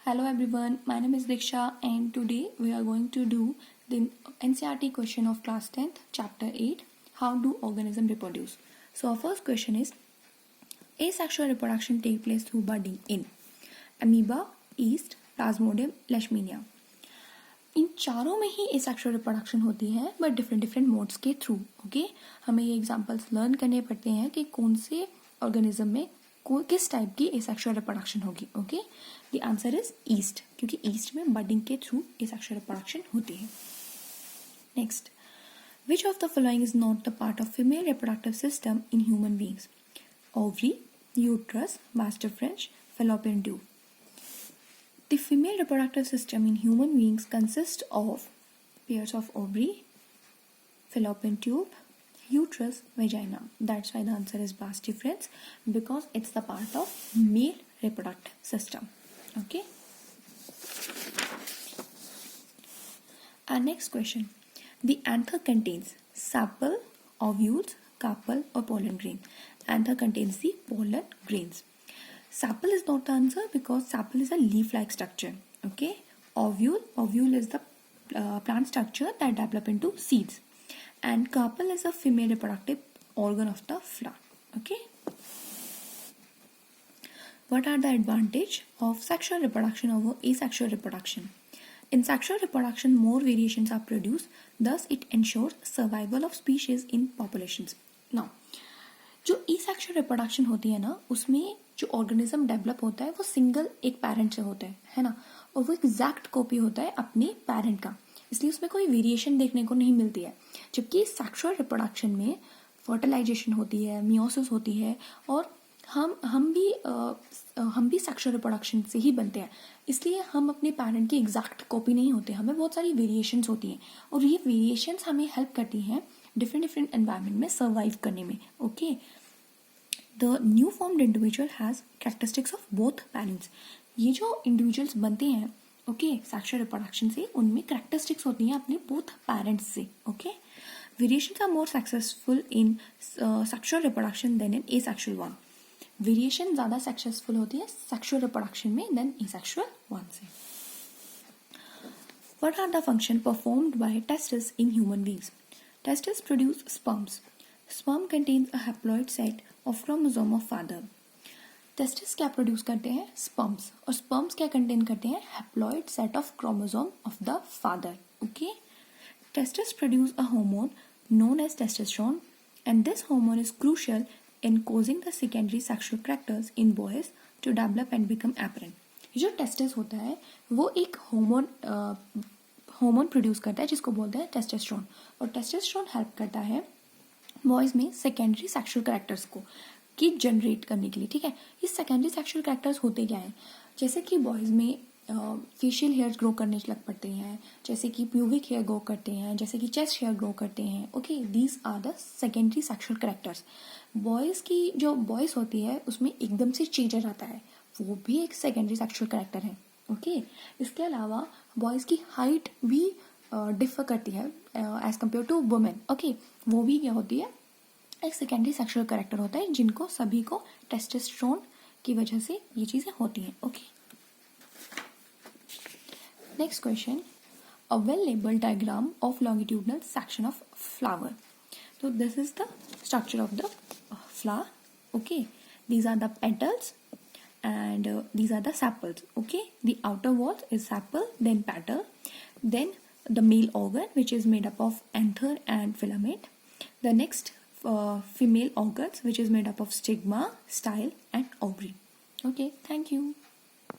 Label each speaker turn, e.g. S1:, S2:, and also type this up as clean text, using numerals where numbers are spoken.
S1: Hello everyone, my name is Diksha and today we are going to do the NCERT question of class 10th chapter 8, how do organisms reproduce. So our first question is, asexual reproduction take place through budding in amoeba, yeast, plasmodium, leishmania. इन चारों में ही asexual reproduction होती है but different modes के through. Okay, हमें ये examples learn करने पड़ते हैं कि कौन से ऑर्गेनिज्म में किस टाइप की एसेक्सुअल रिप्रोडक्शन होगी. Okay, the answer is east, क्योंकि ईस्ट में बडिंग के थ्रू एसेक्सुअल रिप्रोडक्शन होती है. Next, which of the following is not the part of female reproductive system in human beings? Ovary, uterus, vas deferens, fallopian tube. The female reproductive system in human beings consists of pairs of ovary, fallopian tube, uterus, vagina. That's why the answer is vas deferens, because it's the part of male reproductive system. Okay. Our next question. The anther contains sepal, ovules, carpel or pollen grain. Anther contains the pollen grains. Sepal is not the answer because sepal is a leaf-like structure. Okay. Ovule is the plant structure that develop into seeds, and carpel is a female reproductive organ of the flower. Okay. What are the advantage of sexual reproduction over asexual reproduction? In sexual reproduction, more variations are produced, thus it ensures survival of species in populations. Now, जो asexual reproduction होती है ना, उसमें जो organism develop होता है वो single एक पेरेंट से होता है ना, और वो एग्जैक्ट कॉपी होता है अपने पेरेंट का, इसलिए उसमें कोई वेरिएशन देखने को नहीं मिलती है. जबकि सेक्सुअल रिप्रोडक्शन में फर्टिलाइजेशन होती है, मियोसिस होती है, और हम भी सेक्सुअल रिप्रोडक्शन से ही बनते हैं, इसलिए हम अपने पेरेंट की एग्जैक्ट कॉपी नहीं होते, हमें बहुत सारी वेरिएशंस होती हैं, और ये वेरिएशंस हमें हेल्प करती हैं डिफरेंट एनवायरनमेंट में सर्वाइव करने में. Okay, the new formed individual has characteristics of both parents. ये जो इंडिविजुअल्स बनते हैं ओके सेक्सुअल रिप्रोडक्शन से, उनमें कैरेक्टरिस्टिक्स होती हैं अपने बोथ पेरेंट्स से. Okay, variations are more successful in sexual reproduction than in asexual one. Variation ज़्यादा सक्सेसफुल होती है सेक्सुअल रिप्रोडक्शन में देन एसेक्सुअल वन से. What are the functions performed by testes in human beings? Testes produce sperms. Sperm contains a haploid set of chromosome of father. Testes क्या produce करते हैं? Sperms. और sperms क्या contain करते हैं? Haploid set of chromosome of the father. Okay, testes produce a hormone known as testosterone, and this hormone is crucial in causing the secondary sexual characters in boys to develop and become apparent. जो testis होता है वो एक hormone produce करता है जिसको बोलते हैं टेस्टोस्टेरोन, और टेस्टोस्टेरोन हेल्प करता है बॉयज में सेकेंडरी सेक्सुअल कैरेक्टर्स को की जनरेट करने के लिए. ठीक है, ये सेकेंडरी सेक्सुअल कैरेक्टर्स होते क्या हैं? जैसे कि बॉयज में फेशियल हेयर्स ग्रो करने लग पड़ते हैं, जैसे कि प्यूबिक हेयर ग्रो करते हैं, जैसे कि चेस्ट हेयर ग्रो करते हैं. Okay, these are the secondary sexual characters. Boys की जो वॉइस होती है उसमें एकदम से चेंजर आता है, वो भी एक सेकेंडरी सेक्सुअल कैरेक्टर है. ओके, इसके अलावा बॉयज़ की हाइट भी डिफर करती है as compare to women. Okay, वो भी क्या होती है? एक सेकेंडरी सेक्सुअल कैरेक्टर होता है, जिनको सभी को टेस्टोस्टेरोन की वजह से ये चीज़ें होती हैं. Okay, next question. A well labelled diagram of longitudinal section of flower. तो this is the structure of the flower. Okay, these are the petals and these are the sepals. Okay, the outer wall is sepal, then petal, then the male organ which is made up of anther and filament. The next female organs which is made up of stigma, style and ovary. Okay, thank you.